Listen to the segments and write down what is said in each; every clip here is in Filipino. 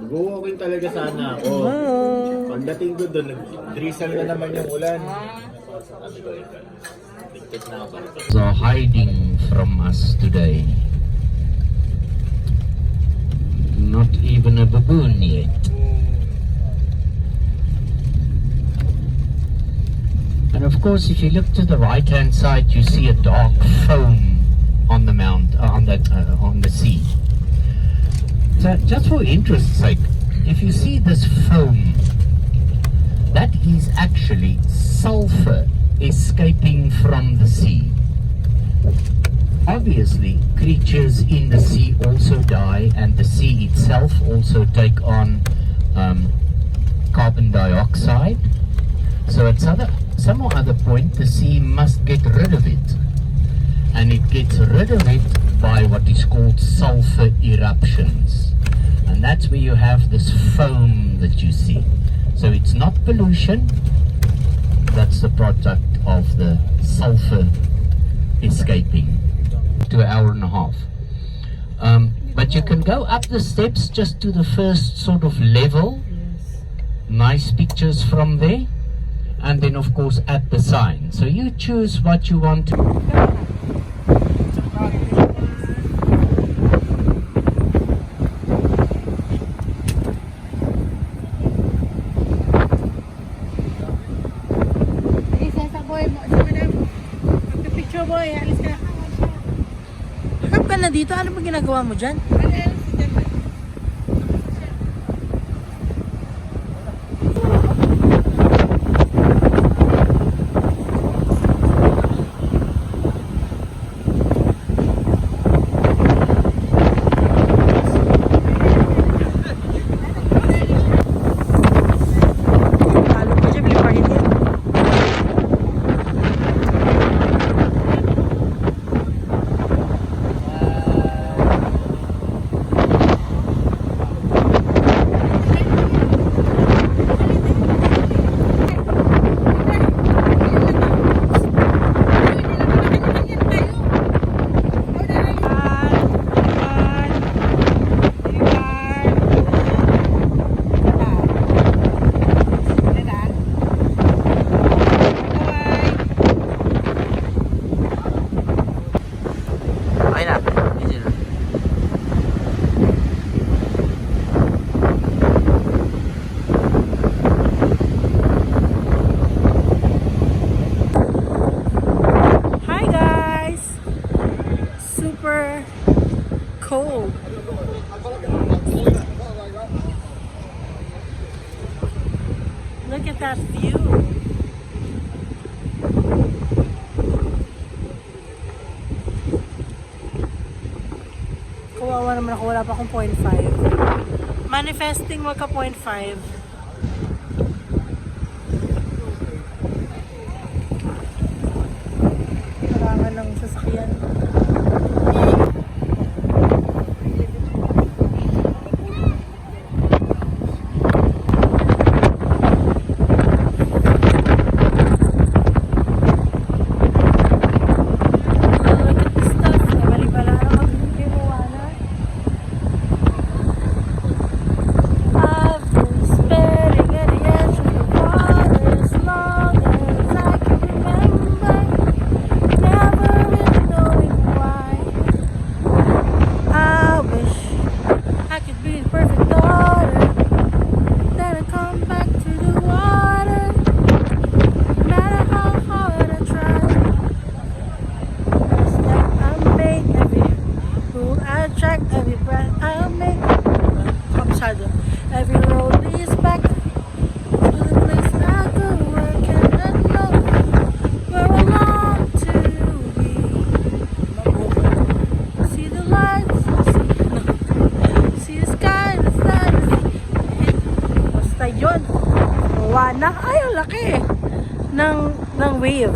Mag-walking talaga sana ako. Pagdating ko doon, nag-drizzle na naman yung ulan. Sabi ko, ligtas na ako. So hiding from us today. Not even a baboon yet. And of course, if you look to the right-hand side, you see a dark foam on the on the sea. So, just for interest's sake, if you see this foam, that is actually sulfur escaping from the sea. Obviously, creatures in the sea also die, and the sea itself also take on carbon dioxide. So at some other point, the sea must get rid of it. And it gets rid of it by what is called sulfur eruptions. And that's where you have this foam that you see. So it's not pollution, that's the product of the sulfur escaping to an hour and a half. But you can go up the steps just to the first sort of level. Nice pictures from there. And then of course at the sign. So you choose what you want to. Picture boy, alis ka. Harap ka na dito, ano ba ginagawa mo dyan? Cold. Look at that view. Kawawa naman ako, wala pa akong 0.5. Manifesting magka 0.5. Kailangan ng sasakyan. Every road leads back to the place I go. I cannot know where I long to be. See the lights, see the sky, the sun. Basta yun. Wana. Ay, ang laki ng wave.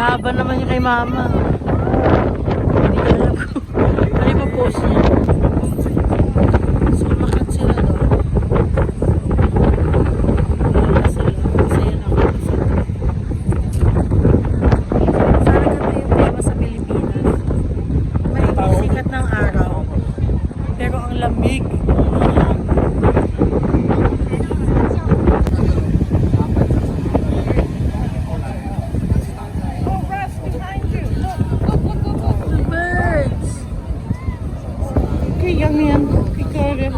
Laban naman yung kay mama. Hindi ko alam kung ano yung post niya. So, makat sila doon. Wala sila. Masaya na ako. Sana ganito yung tema sa Pilipinas. May sikat ng araw. Pero ang lamig. The birds. Okay, yan yan. Ikaw rin.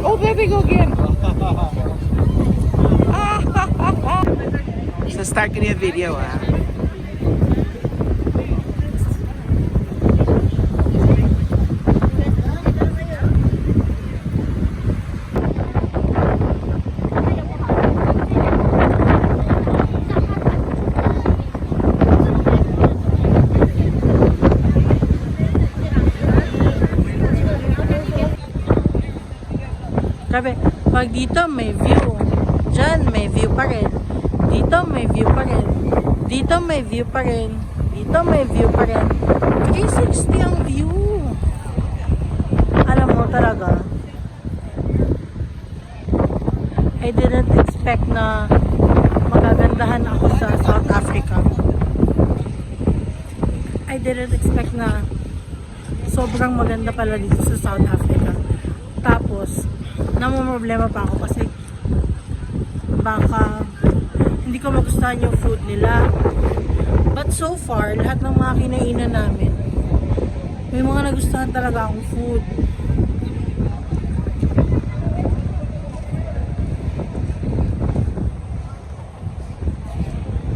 Oh, baby, go again. So start ko na yung video Grabe, pag dito may view. Diyan may view pa rin. Dito may view pa rin. Dito may view pa rin. Dito may view pa rin. 360 ang view. Alam mo talaga, I didn't expect na magagandahan ako sa South Africa. I didn't expect na sobrang maganda pala dito sa South Africa. Tapos, namumroblema pa ako kasi baka hindi ko magustuhan yung food nila. But so far, lahat ng mga kinainan namin, may mga nagustuhan talaga akong food.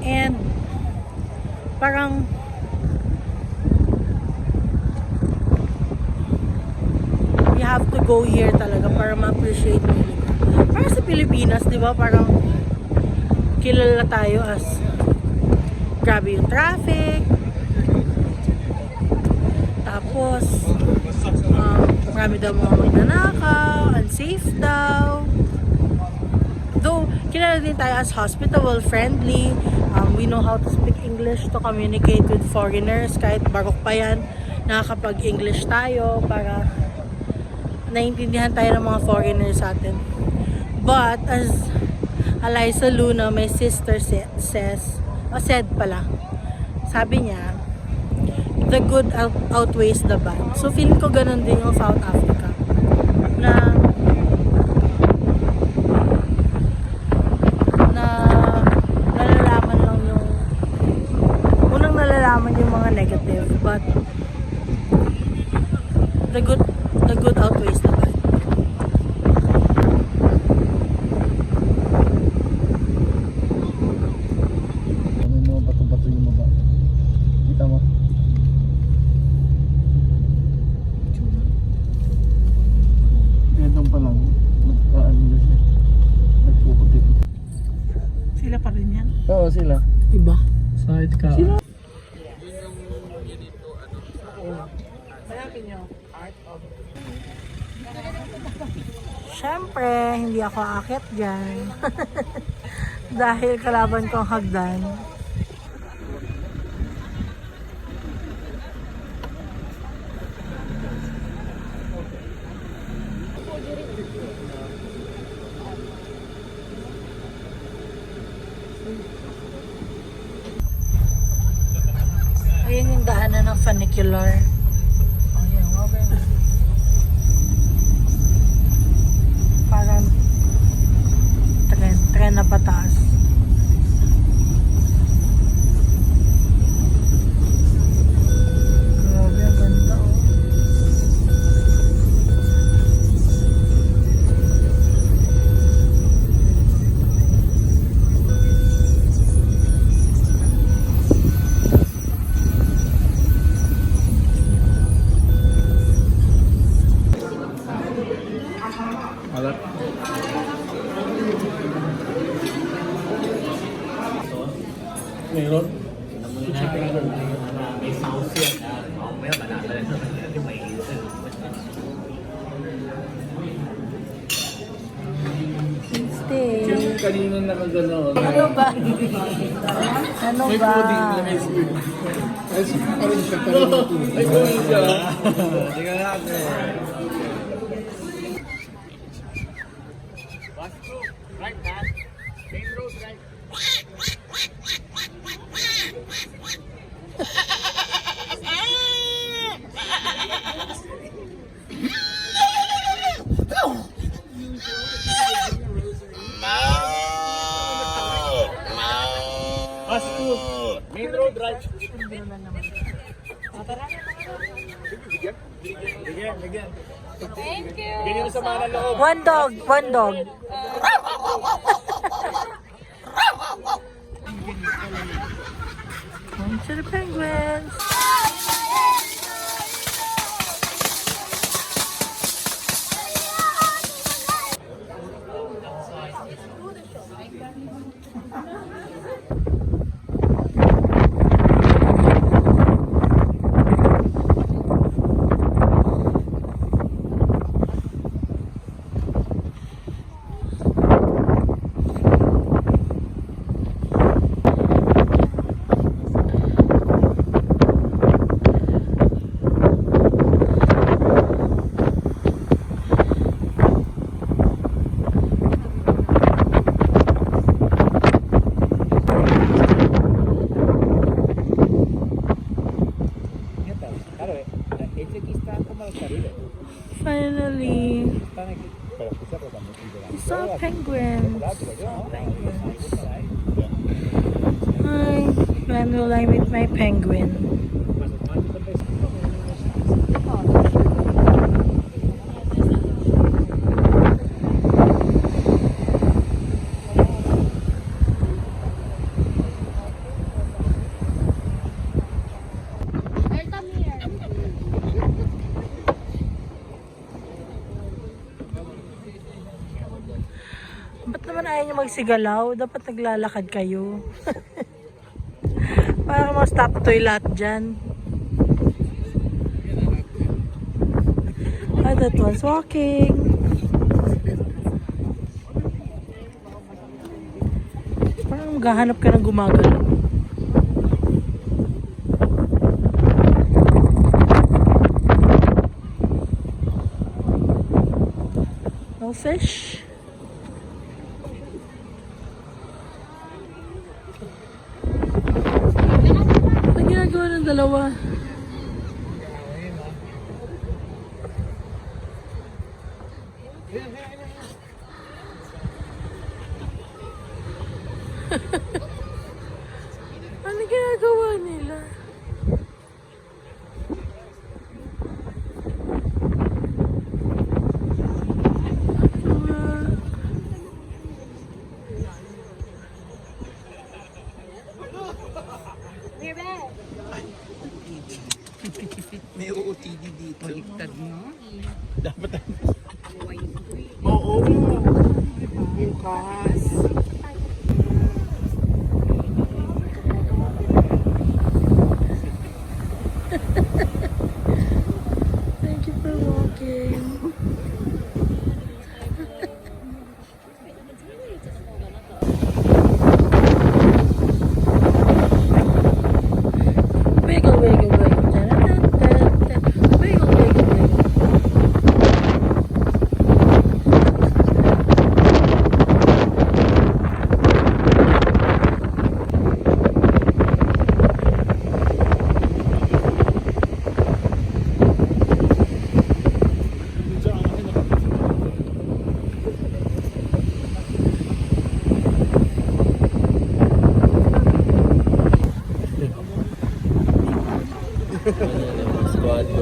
And parang you have to go here talaga para ma-appreciate mo yung lugar. Para sa Pilipinas, di ba? Parang kilala tayo as grabe yung traffic. Tapos, marami daw mga magnanakaw, unsafe daw. Though, kilala din tayo as hospitable, friendly. We know how to speak English to communicate with foreigners. Kahit barok pa yan, nakakapag-English tayo para naiintindihan tayo ng mga foreigners sa atin. But, as Eliza Luna, my sister said pala, sabi niya, the good outweighs the bad. So, feeling ko ganun din yung South Africa. Na nalalaman lang yung unang nalalaman yung mga negative, but the good outweighs the bad. May mga bato-bato yung baba. Kita mo? Gandang pa lang. Nagkaan na siya. Nagpuputik. Sila pa rin yan. Oo, sila. Iba. Side ka. Siyempre, hindi ako aakyat dyan. Dahil kalaban kong hagdan. Ayan yung daanan ng funicular. Ayan, okay. Parang tren na pataas. Grabe, ang ganda oh. Alat. Meron? May sauce yan. Mamaya banana rin naman. May isa. Stay. kanina nakagano. Ano ba? Ano ba? May food. Ay, kunin siya. Tingnan natin. Main road, right? Bigyan. Thank you. Bigyan mo sa mga loob. One dog. Home to the penguins. Finally, we saw penguins. Hi, when will I meet my penguin? Ba't naman ayaw nyo magsigalaw? Dapat naglalakad kayo. Para mga stop toilet dyan. Ah, that one's walking. Parang maghahanap ka ng gumagalaw. No fish. Ang ginagawa ng dalawa. Ano ginagawa nila? May OOTD dito. Baliktad mo. Oo. Bukas. Thank you for walking. Wiggle, wiggle, wiggle. Da-da-da-da-da. Wiggle, wiggle, wiggle.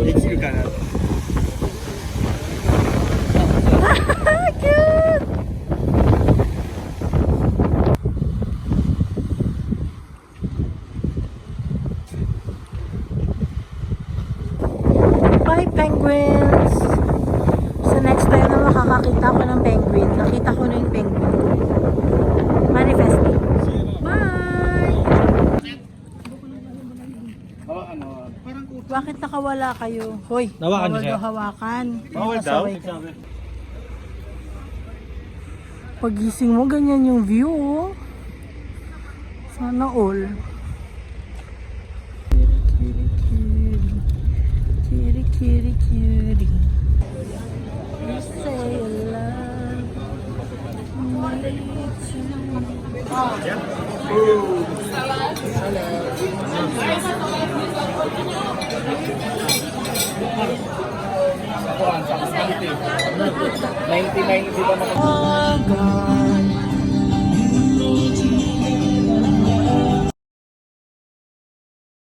Excuse ka na. Cute! Bye, penguins! So next time na makakakita ko ng penguin, nakita ko na yung penguin. Manifesting. Bye! Bakit nakawala kayo? Hoy, Hawakan bawal siya. daw hawakan. Bawal daw? Pasaway ka. Pagising mo, ganyan yung view. Oh. Sana all. Kiri, kiri, kiri. You say you love me too. Ninety-nine, di ba Oh, God.